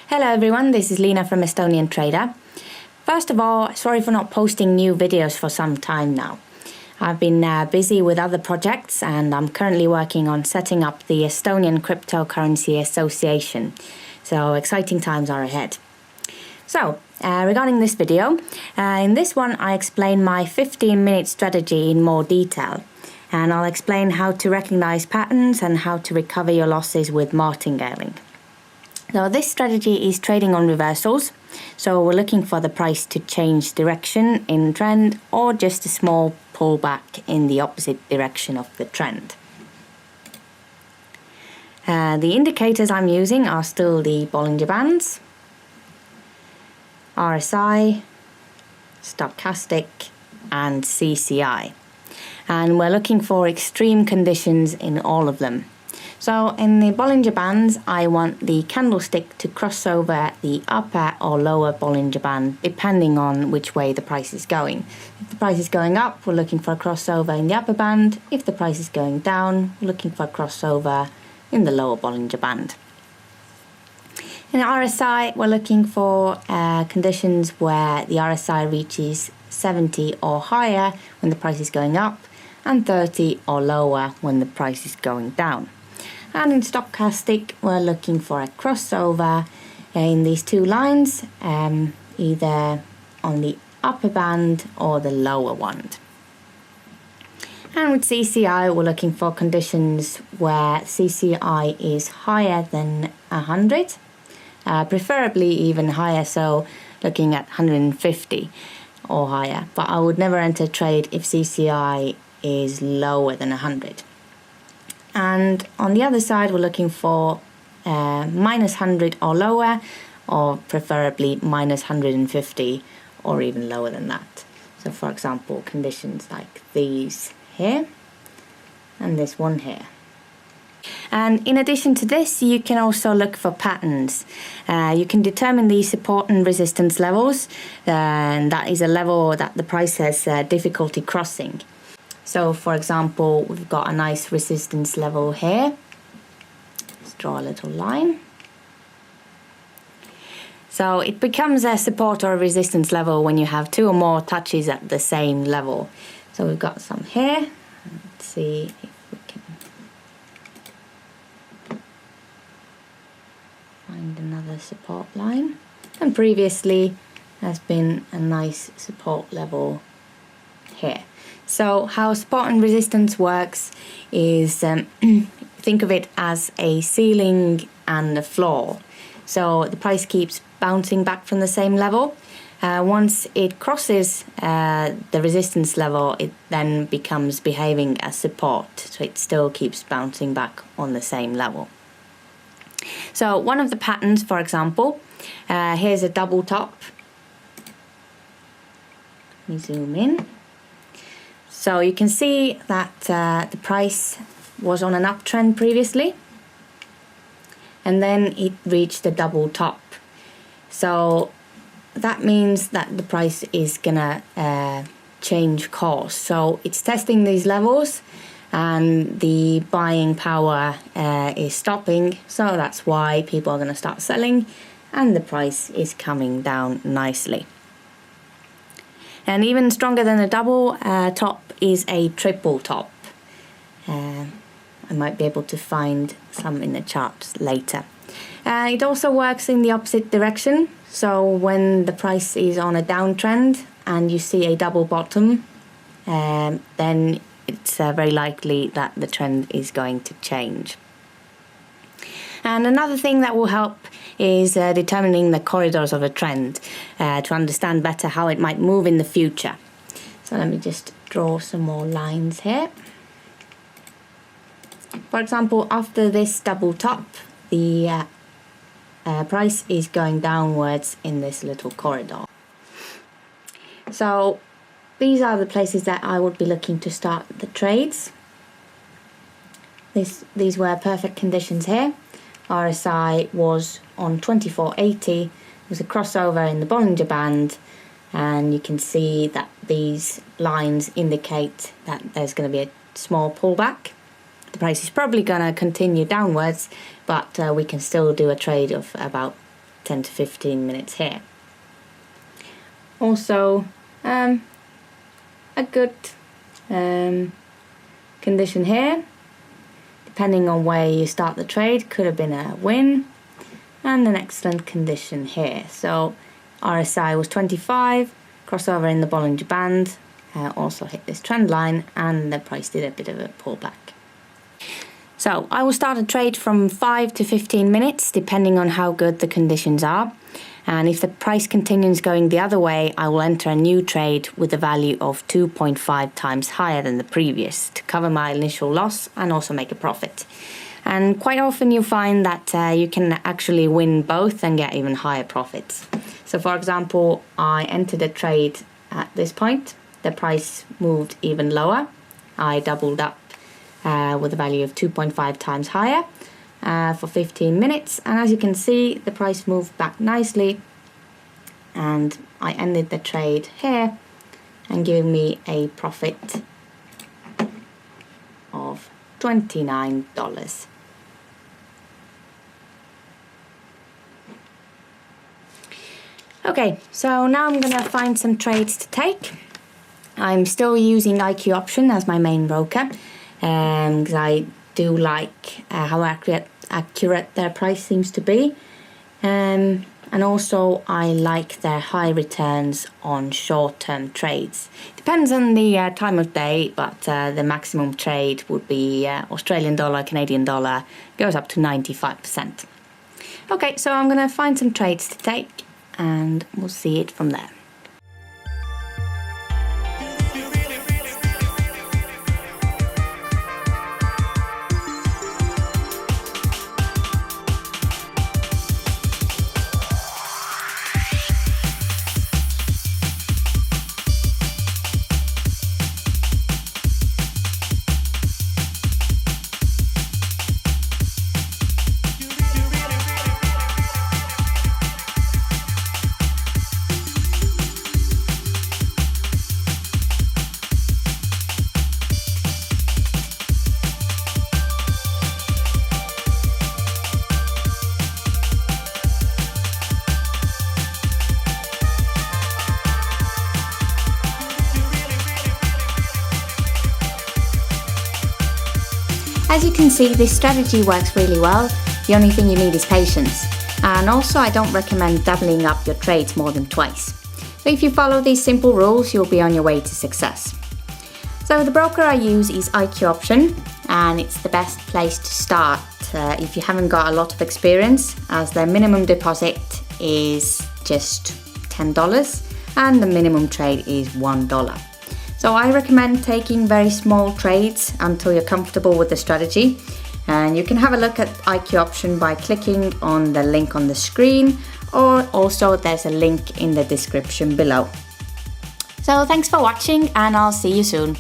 Hello everyone, this is Lena from Estonian Trader. First of all, sorry for not posting new videos for some time now. I've been busy with other projects and I'm currently working on setting up the Estonian Cryptocurrency Association. So exciting times are ahead. So, regarding this video, in this one I explain my 15-minute strategy in more detail. And I'll explain how to recognize patterns and how to recover your losses with martingaling. So this strategy is trading on reversals, so we're looking for the price to change direction in trend or just a small pullback in the opposite direction of the trend. The indicators I'm using are still the Bollinger Bands, RSI, Stochastic and CCI. And we're looking for extreme conditions in all of them. So in the Bollinger Bands, I want the candlestick to cross over the upper or lower Bollinger Band, depending on which way the price is going. If the price is going up, we're looking for a crossover in the upper band. If the price is going down, we're looking for a crossover in the lower Bollinger Band. In the RSI, we're looking for conditions where the RSI reaches 70 or higher when the price is going up, and 30 or lower when the price is going down. And in Stochastic, we're looking for a crossover in these two lines, either on the upper band or the lower one. And with CCI, we're looking for conditions where CCI is higher than 100, preferably even higher, so looking at 150 or higher. But I would never enter trade if CCI is lower than 100. And on the other side, we're looking for minus 100 or lower, or preferably minus 150 or even lower than that. So for example, conditions like these here and this one here. And in addition to this, you can also look for patterns. You can determine the support and resistance levels, and that is a level that the price has difficulty crossing. So for example, we've got a nice resistance level here. Let's draw a little line. So it becomes a support or a resistance level when you have two or more touches at the same level. So we've got some here. Let's see if we can find another support line. And previously has been a nice support level here. So how support and resistance works is, think of it as a ceiling and a floor. So the price keeps bouncing back from the same level. Once it crosses the resistance level, it then becomes behaving as support. So it still keeps bouncing back on the same level. So one of the patterns, for example, here's a double top. Let me zoom in. So you can see that the price was on an uptrend previously, and then it reached a double top. So that means that the price is gonna change course. So it's testing these levels and the buying power is stopping. So that's why people are gonna start selling and the price is coming down nicely. And even stronger than a double top is a triple top. I might be able to find some in the charts later. It also works in the opposite direction. So when the price is on a downtrend and you see a double bottom, then it's very likely that the trend is going to change. And another thing that will help is determining the corridors of a trend to understand better how it might move in the future. So let me just draw some more lines here. For example, after this double top, the price is going downwards in this little corridor. So these are the places that I would be looking to start the trades. These were perfect conditions here. RSI was on 2480. It was a crossover in the Bollinger Band, and you can see that these lines indicate that there's going to be a small pullback. The price is probably going to continue downwards, but we can still do a trade of about 10 to 15 minutes here. Also, a good condition here, depending on where you start the trade, could have been a win, and an excellent condition here. So RSI was 25, crossover in the Bollinger Band, also hit this trend line, and the price did a bit of a pullback. So I will start a trade from 5 to 15 minutes, depending on how good the conditions are. And if the price continues going the other way, I will enter a new trade with a value of 2.5 times higher than the previous to cover my initial loss and also make a profit. And quite often you find that you can actually win both and get even higher profits. So for example, I entered a trade at this point. The price moved even lower. I doubled up with a value of 2.5 times higher for 15 minutes, and as you can see, the price moved back nicely, and I ended the trade here and giving me a profit of $29. Okay, so now I'm gonna find some trades to take. I'm still using IQ Option as my main broker, because I do like how accurate their price seems to be, and also I like their high returns on short-term trades. Depends on the time of day, but the maximum trade would be Australian dollar, Canadian dollar, goes up to 95%. Okay, so I'm gonna find some trades to take and we'll see it from there. As you can see, this strategy works really well. The only thing you need is patience. And also, I don't recommend doubling up your trades more than twice. So if you follow these simple rules, you'll be on your way to success. So the broker I use is IQ Option, and it's the best place to start if you haven't got a lot of experience, as their minimum deposit is just $10 and the minimum trade is $1. So I recommend taking very small trades until you're comfortable with the strategy, and you can have a look at IQ Option by clicking on the link on the screen, or also there's a link in the description below. So thanks for watching, and I'll see you soon.